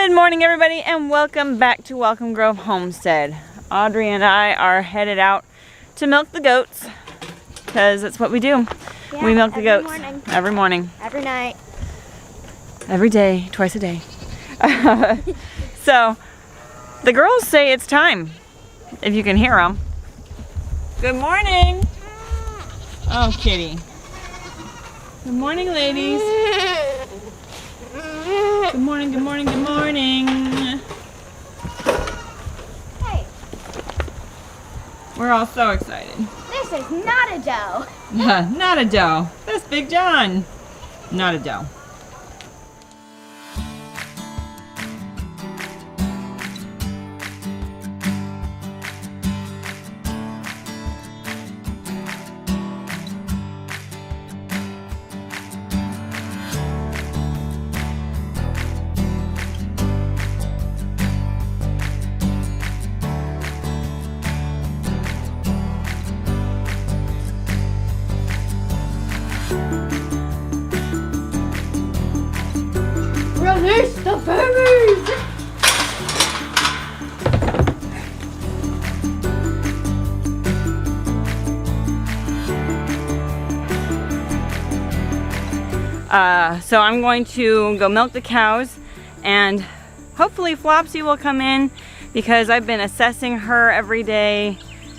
Good morning, everybody, and welcome back to Welcome Grove Homestead. Audrey and I are headed out to milk the goats because that's what we do. Yeah, we milk the goats morning. every morning, every night, every day, twice a day. So the girls say it's time, if you can hear them. Good morning. Oh, kitty. Good morning, ladies. Good morning, good morning, good morning. Hey. We're all so excited. This is not a doe. Not a doe. That's Big John. Not a doe. Release the babies! So I'm going to go milk the cows, and hopefully Flopsy will come in because I've been assessing her every day.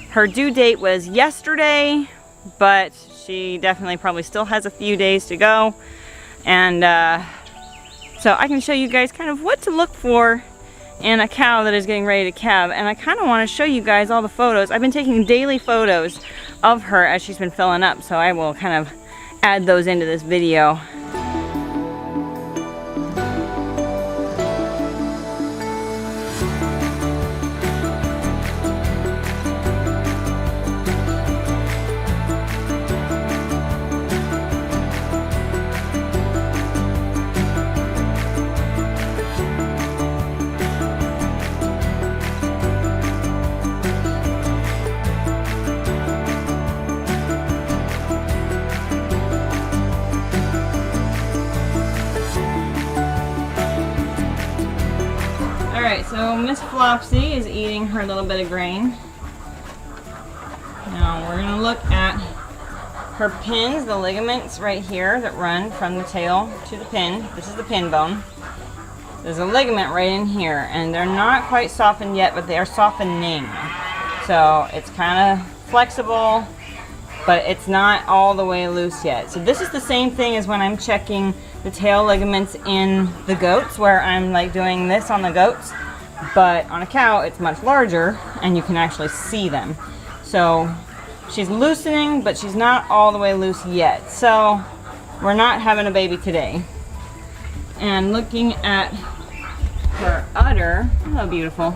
Her due date was yesterday, but she definitely probably still has a few days to go. And so I can show you guys kind of what to look for in a cow that is getting ready to calve. And I kind of want to show you guys all the photos. I've been taking daily photos of her as she's been filling up, so I will kind of add those into this video. Alright, so Miss Flopsy is eating her little bit of grain. Now we're going to look at her pins, the ligaments right here that run from the tail to the pin. This is the pin bone. There's a ligament right in here, and they're not quite softened yet, but they are softening. So it's kind of flexible, but it's not all the way loose yet. So this is the same thing as when I'm checking the tail ligaments in the goats, where I'm like doing this on the goats, but on a cow it's much larger and you can actually see them. So she's loosening, but she's not all the way loose yet. So we're not having a baby today. And looking at her udder, oh beautiful.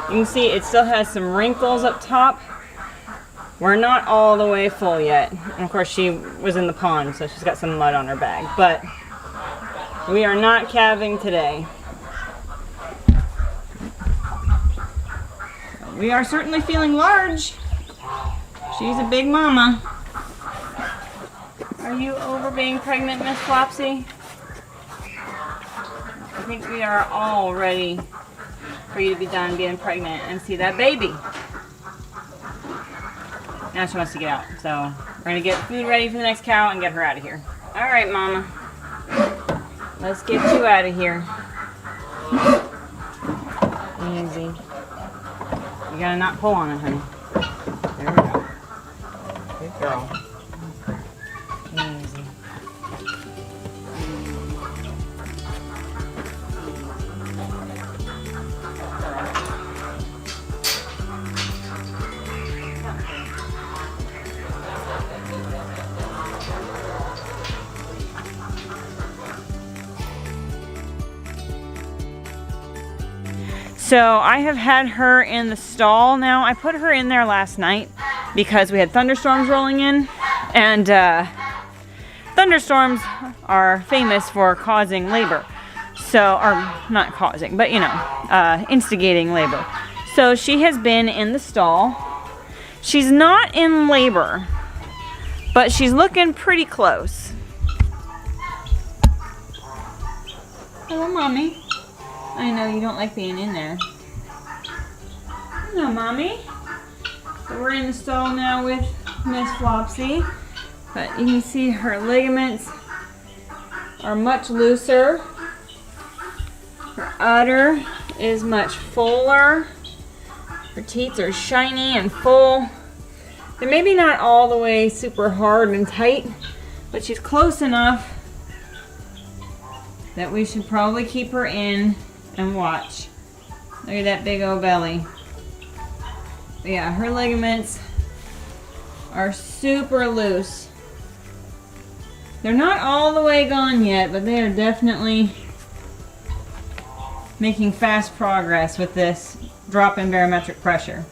You can see it still has some wrinkles up top. We're not all the way full yet. And of course she was in the pond, so she's got some mud on her bag. But we are not calving today. We are certainly feeling large. She's a big mama. Are you over being pregnant, Miss Flopsy? I think we are all ready for you to be done being pregnant and see that baby. Now she wants to get out, so we're going to get food ready for the next cow and get her out of here. All right, Mama. Let's get you out of here. Easy. You got to not pull on it, honey. There we go. Good girl. Easy. So I have had her in the stall now. I put her in there last night because we had thunderstorms rolling in, and thunderstorms are famous for causing labor. So, or not causing, but you know, instigating labor. So she has been in the stall. She's not in labor, but she's looking pretty close. Hello, Mommy. I know you don't like being in there. Hello, Mommy. So we're in the stall now with Miss Flopsy. But you can see her ligaments are much looser. Her udder is much fuller. Her teats are shiny and full. They're maybe not all the way super hard and tight, but she's close enough that we should probably keep her in and watch. Look at that big old belly. But yeah, her ligaments are super loose. They're not all the way gone yet, but they are definitely making fast progress with this drop in barometric pressure.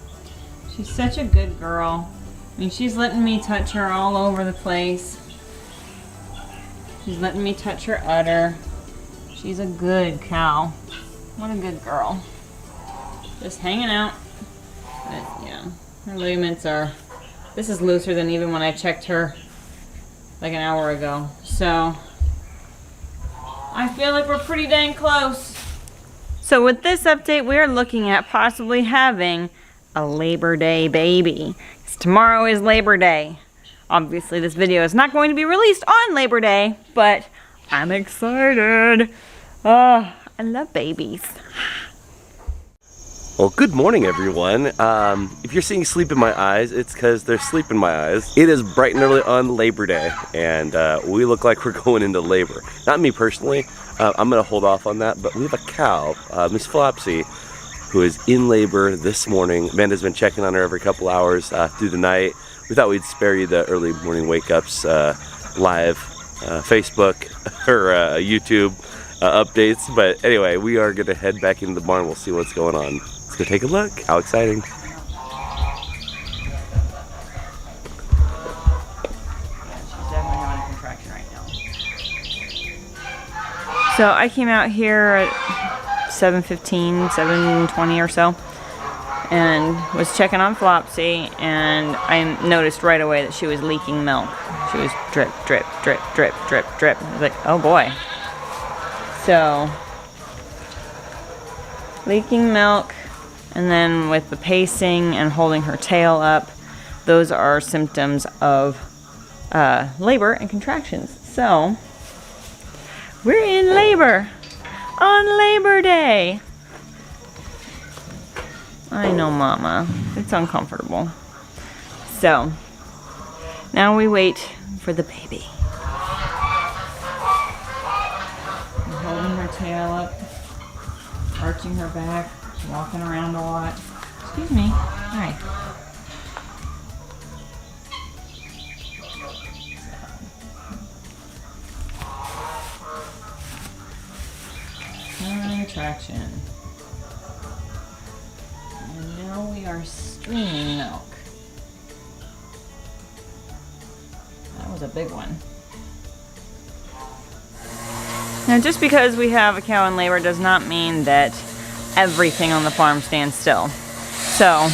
She's such a good girl. I mean, she's letting me touch her all over the place. She's letting me touch her udder. She's a good cow. What a good girl. Just hanging out. But yeah, her ligaments are, this is looser than even when I checked her like an hour ago. So I feel like we're pretty dang close. So with this update, we're looking at possibly having a Labor Day baby. Tomorrow is Labor Day. Obviously this video is not going to be released on Labor Day, but I'm excited. Oh, I love babies. Well, good morning, everyone. If you're seeing sleep in my eyes, it's because there's sleep in my eyes. It is bright and early on Labor Day, and we look like we're going into labor. Not me personally. I'm going to hold off on that, but we have a cow, Miss Flopsy, who is in labor this morning. Amanda's been checking on her every couple hours through the night. We thought we'd spare you the early morning wake-ups, live Facebook or YouTube updates. But anyway, we are going to head back into the barn. We'll see what's going on. Let's go take a look. How exciting. She's definitely having a contraction right now. So I came out here at 7:15, 7:20 or so, and was checking on Flopsy, and I noticed right away that she was leaking milk. She was drip, drip, drip, drip, drip, drip. I was like, oh boy. So, leaking milk, and then with the pacing and holding her tail up, those are symptoms of labor and contractions. So, we're in labor on Labor Day. I know, Mama. It's uncomfortable. So, now we wait for the baby. I'm holding her tail up, arching her back, walking around a lot. Excuse me. Hi. Contraction. And now we are streaming milk. That was a big one. Now, just because we have a cow in labor does not mean that everything on the farm stands still. So,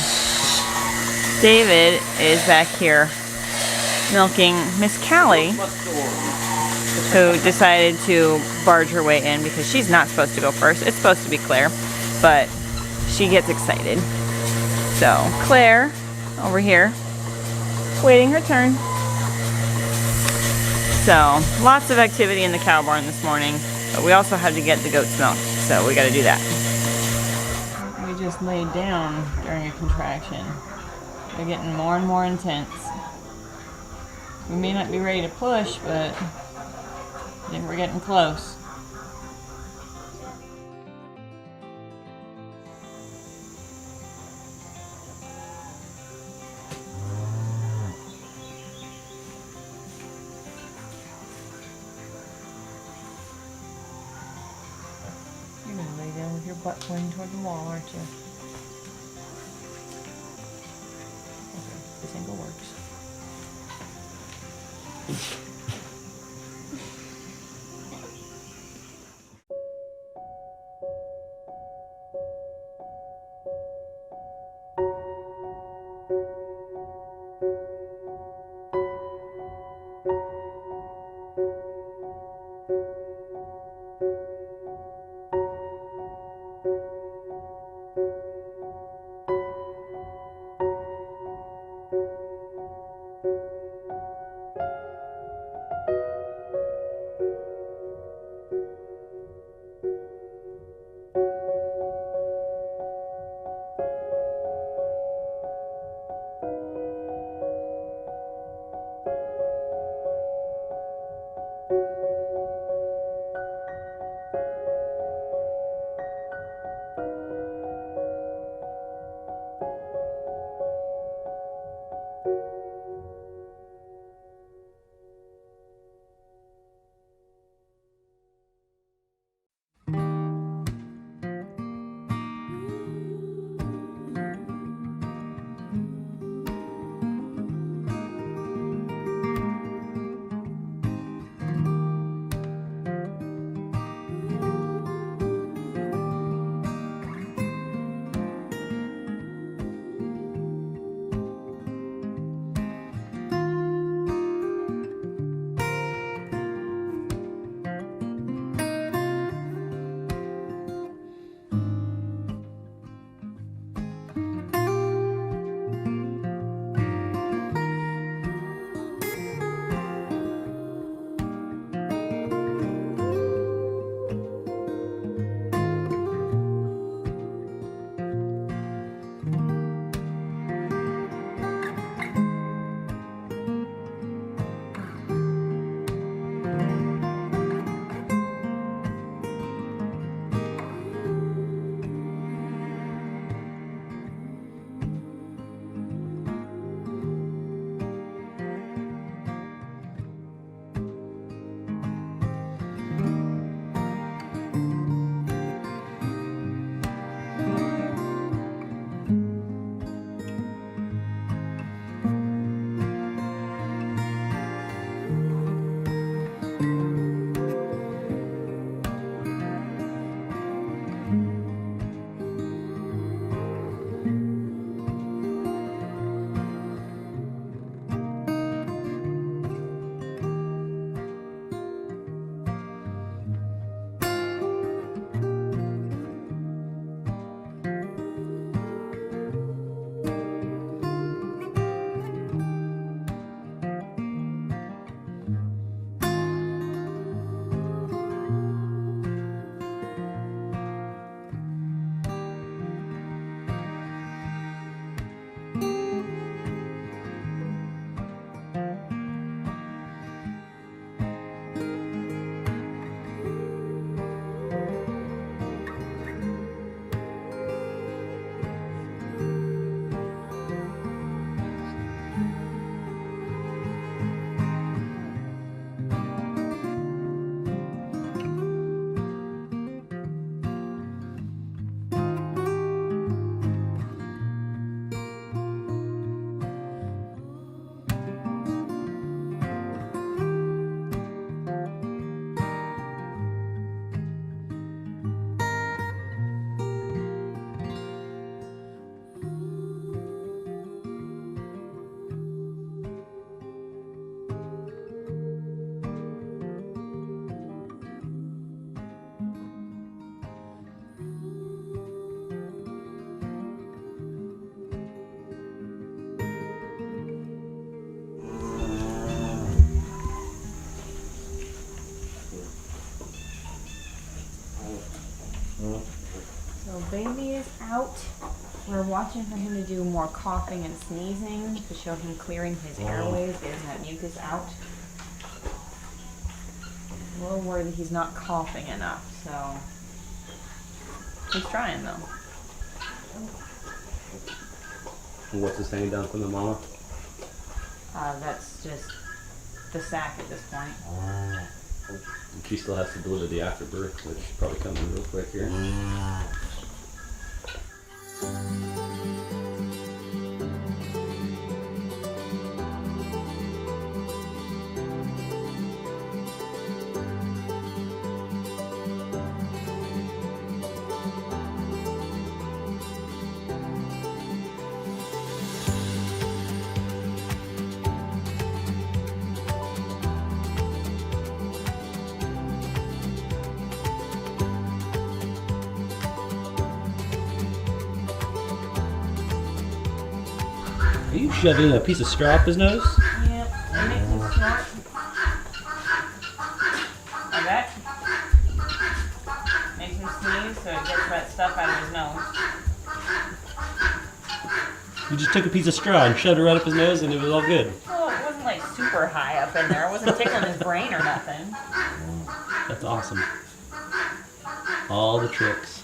David is back here milking Miss Callie, who decided to barge her way in because she's not supposed to go first. It's supposed to be Claire, but she gets excited. So, Claire, over here, waiting her turn. So, lots of activity in the cow barn this morning, but we also had to get the goat's milk, so we gotta do that. We just laid down during a contraction. They're getting more and more intense. We may not be ready to push, but I think we're getting close. You're gonna lay down with your butt pointing toward the wall, aren't you? Okay, this angle works. So baby is out. We're watching for him to do more coughing and sneezing to show him clearing his airways, getting that mucus out. I'm a little worried that he's not coughing enough, so he's trying though. What's this hanging down from the mama? That's just the sack at this point. She still has to deliver the afterbirth, which is probably coming real quick here. Are you shoving a piece of straw up his nose? Yep, it makes him snort. Like that. Makes him sneeze so it gets that stuff out of his nose. You just took a piece of straw and shoved it right up his nose and it was all good. Well, it wasn't like super high up in there. It wasn't tickling his brain or nothing. That's awesome. All the tricks.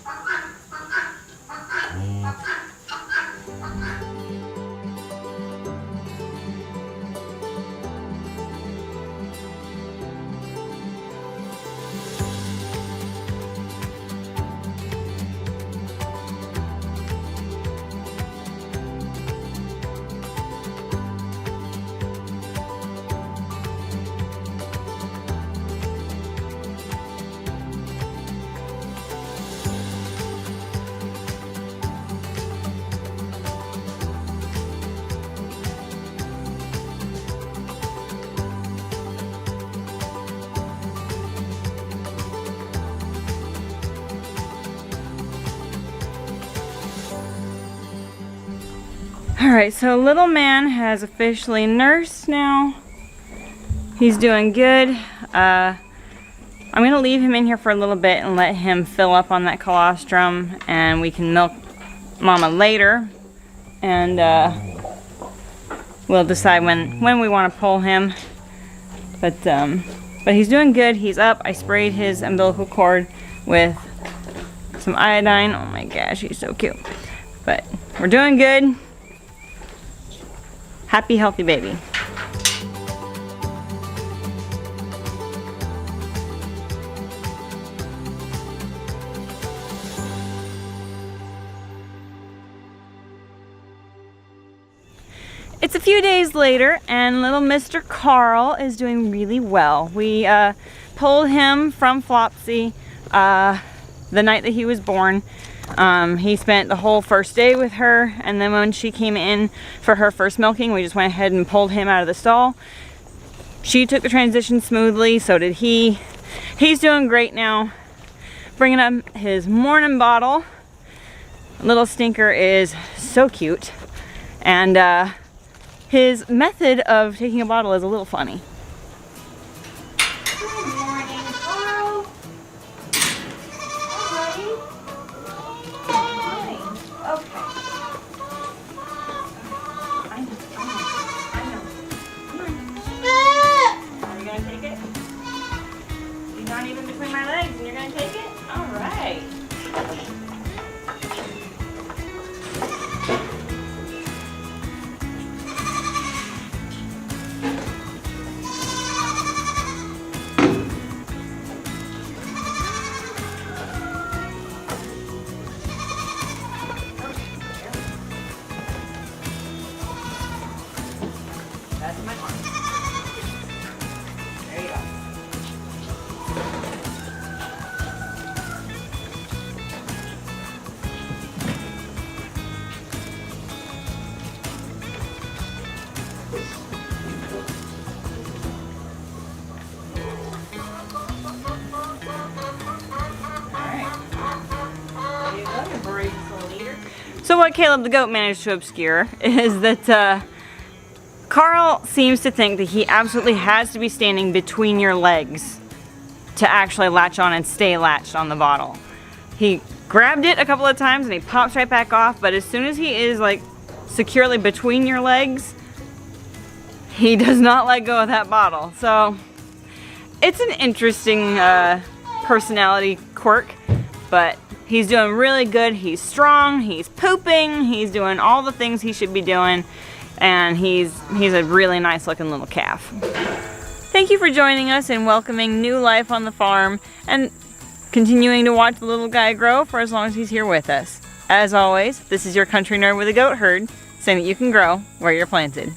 Alright, so little man has officially nursed now. He's doing good. I'm going to leave him in here for a little bit and let him fill up on that colostrum, and we can milk mama later. And we'll decide when we want to pull him. But he's doing good. He's up. I sprayed his umbilical cord with some iodine. Oh my gosh, he's so cute. But we're doing good. Happy, healthy baby. It's a few days later and little Mr. Carl is doing really well. We pulled him from Flopsy the night that he was born. He spent the whole first day with her, and then when she came in for her first milking, we just went ahead and pulled him out of the stall. She took the transition smoothly, so did he. He's doing great now. Bringing up his morning bottle. Little stinker is so cute, and his method of taking a bottle is a little funny. Good morning, Carl. Okay. Are you gonna take it? He's not even between my legs and you're gonna take it? Alright. That's my arm. There you go. So what Caleb the goat managed to obscure is that Carl seems to think that he absolutely has to be standing between your legs to actually latch on and stay latched on the bottle. He grabbed it a couple of times and he pops right back off, but as soon as he is like securely between your legs, he does not let go of that bottle. So it's an interesting personality quirk, but he's doing really good. He's strong, he's pooping, he's doing all the things he should be doing, and he's a really nice looking little calf. Thank you for joining us and welcoming new life on the farm and continuing to watch the little guy grow for as long as he's here with us. As always, this is your country nerd with a goat herd, saying that you can grow where you're planted.